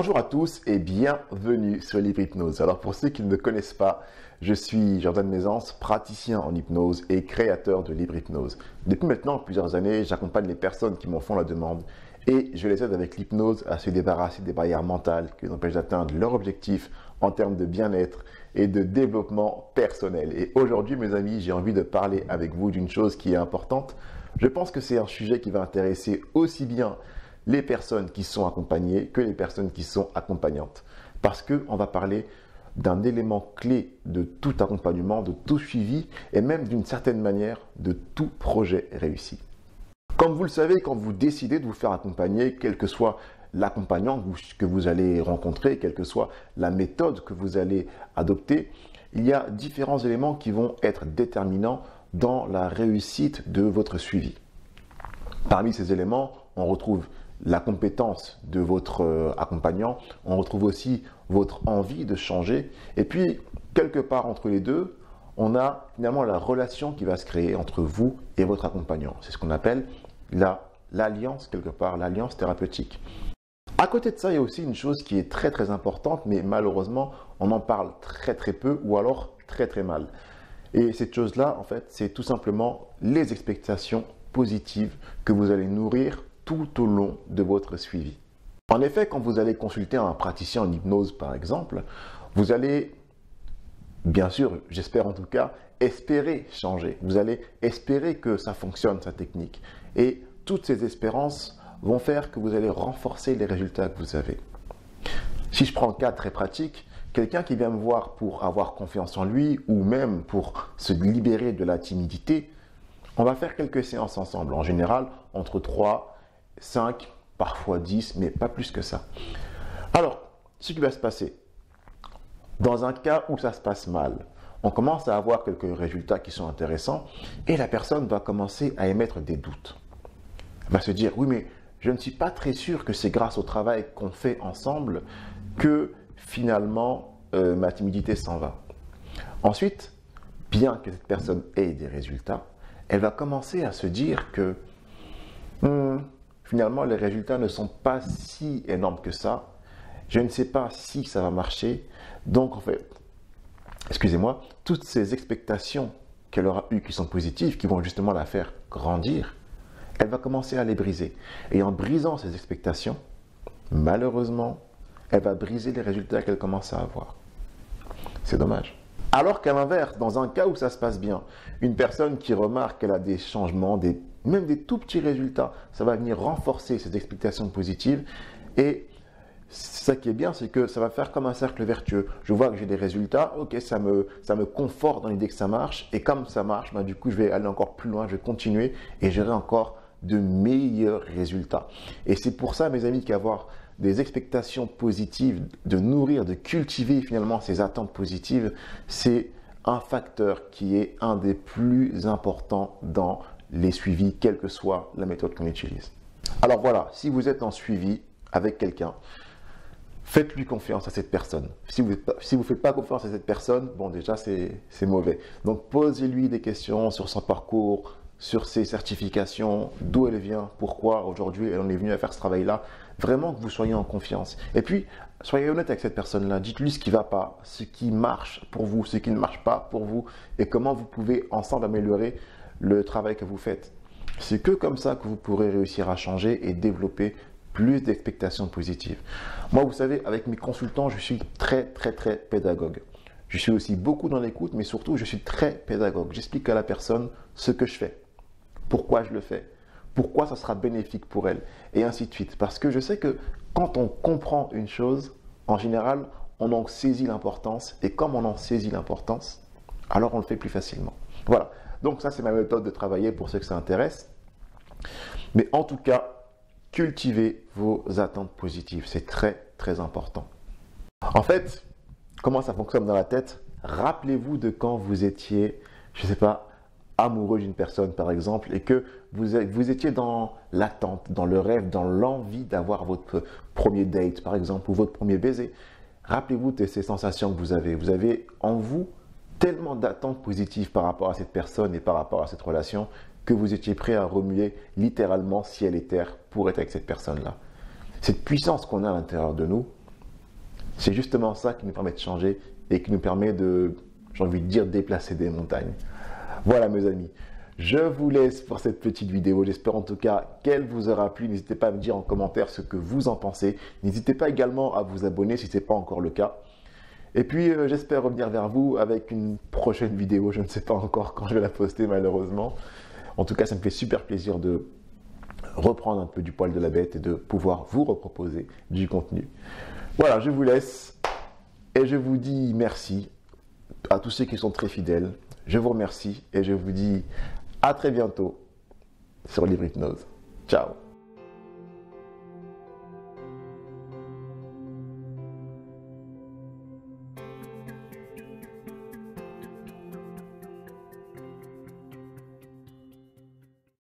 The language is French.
Bonjour à tous et bienvenue sur Libre Hypnose. Alors pour ceux qui ne me connaissent pas, je suis Jordan Mézance, praticien en hypnose et créateur de Libre Hypnose. Depuis maintenant plusieurs années, j'accompagne les personnes qui m'en font la demande et je les aide avec l'hypnose à se débarrasser des barrières mentales qui les empêchent d'atteindre leur objectif en termes de bien-être et de développement personnel. Et aujourd'hui, mes amis, j'ai envie de parler avec vous d'une chose qui est importante. Je pense que c'est un sujet qui va intéresser aussi bien les personnes qui sont accompagnées que les personnes qui sont accompagnantes. Parce qu'on va parler d'un élément clé de tout accompagnement, de tout suivi et même d'une certaine manière de tout projet réussi. Comme vous le savez, quand vous décidez de vous faire accompagner, quel que soit l'accompagnant que vous allez rencontrer, quelle que soit la méthode que vous allez adopter, il y a différents éléments qui vont être déterminants dans la réussite de votre suivi. Parmi ces éléments, on retrouve la compétence de votre accompagnant, on retrouve aussi votre envie de changer, et puis quelque part entre les deux, on a finalement la relation qui va se créer entre vous et votre accompagnant. C'est ce qu'on appelle l'alliance quelque part, l'alliance thérapeutique. À côté de ça, il y a aussi une chose qui est très très importante, mais malheureusement, on en parle très très peu ou alors très très mal. Et cette chose-là, en fait, c'est tout simplement les expectations positives que vous allez nourrir tout au long de votre suivi. En effet, quand vous allez consulter un praticien en hypnose, par exemple, vous allez, bien sûr, j'espère en tout cas, espérer changer. Vous allez espérer que ça fonctionne, sa technique. Et toutes ces espérances vont faire que vous allez renforcer les résultats que vous avez. Si je prends le cas très pratique, quelqu'un qui vient me voir pour avoir confiance en lui ou même pour se libérer de la timidité, on va faire quelques séances ensemble. En général, entre 3, 5, parfois 10, mais pas plus que ça. Alors, ce qui va se passer, dans un cas où ça se passe mal, on commence à avoir quelques résultats qui sont intéressants et la personne va commencer à émettre des doutes. Elle va se dire, oui, mais je ne suis pas très sûr que c'est grâce au travail qu'on fait ensemble que finalement ma timidité s'en va. Ensuite, bien que cette personne ait des résultats, elle va commencer à se dire que finalement, les résultats ne sont pas si énormes que ça. Je ne sais pas si ça va marcher. Donc, en fait, excusez-moi, toutes ces expectations qu'elle aura eues qui sont positives, qui vont justement la faire grandir, elle va commencer à les briser. Et en brisant ces expectations, malheureusement, elle va briser les résultats qu'elle commence à avoir. C'est dommage. Alors qu'à l'inverse, dans un cas où ça se passe bien, une personne qui remarque qu'elle a des changements, même des tout petits résultats, ça va venir renforcer ces expectations positives. Et ça qui est bien, c'est que ça va faire comme un cercle vertueux. Je vois que j'ai des résultats, ok, ça me conforte dans l'idée que ça marche. Et comme ça marche, du coup, je vais aller encore plus loin, je vais continuer et j'aurai encore de meilleurs résultats. Et c'est pour ça, mes amis, qu'avoir des expectations positives, de nourrir, de cultiver finalement ces attentes positives, c'est un facteur qui est un des plus importants dans les suivis, quelle que soit la méthode qu'on utilise. Alors voilà, si vous êtes en suivi avec quelqu'un, faites-lui confiance à cette personne. Si vous ne faites pas confiance à cette personne, bon déjà c'est mauvais. Donc posez-lui des questions sur son parcours, sur ses certifications, d'où elle vient, pourquoi aujourd'hui elle en est venue à faire ce travail-là. Vraiment que vous soyez en confiance. Et puis, soyez honnête avec cette personne-là. Dites-lui ce qui ne va pas, ce qui marche pour vous, ce qui ne marche pas pour vous et comment vous pouvez ensemble améliorer le travail que vous faites. C'est que comme ça que vous pourrez réussir à changer et développer plus d'expectations positives. Moi, vous savez, avec mes consultants, je suis très pédagogue. Je suis aussi beaucoup dans l'écoute, mais surtout, je suis très pédagogue. J'explique à la personne ce que je fais, pourquoi je le fais, pourquoi ça sera bénéfique pour elle, et ainsi de suite. Parce que je sais que quand on comprend une chose, en général, on en saisit l'importance, et comme on en saisit l'importance, alors on le fait plus facilement. Voilà, donc ça c'est ma méthode de travailler pour ceux que ça intéresse. Mais en tout cas, cultivez vos attentes positives, c'est très important. En fait, comment ça fonctionne dans la tête? Rappelez-vous de quand vous étiez, je ne sais pas, amoureux d'une personne par exemple et que vous étiez dans l'attente, dans le rêve, dans l'envie d'avoir votre premier date par exemple ou votre premier baiser. Rappelez-vous de ces sensations que vous avez. Vous avez en vous tellement d'attentes positives par rapport à cette personne et par rapport à cette relation que vous étiez prêt à remuer littéralement ciel et terre pour être avec cette personne-là. Cette puissance qu'on a à l'intérieur de nous, C'est justement ça qui nous permet de changer et qui nous permet de, j'ai envie de dire, déplacer des montagnes. Voilà mes amis, je vous laisse pour cette petite vidéo. J'espère en tout cas qu'elle vous aura plu. N'hésitez pas à me dire en commentaire ce que vous en pensez. N'hésitez pas également à vous abonner si ce n'est pas encore le cas. Et puis j'espère revenir vers vous avec une prochaine vidéo. Je ne sais pas encore quand je vais la poster malheureusement. En tout cas, ça me fait super plaisir de reprendre un peu du poil de la bête et de pouvoir vous reproposer du contenu. Voilà, je vous laisse et je vous dis merci à tous ceux qui sont très fidèles. Je vous remercie et je vous dis à très bientôt sur Libre Hypnose. Ciao.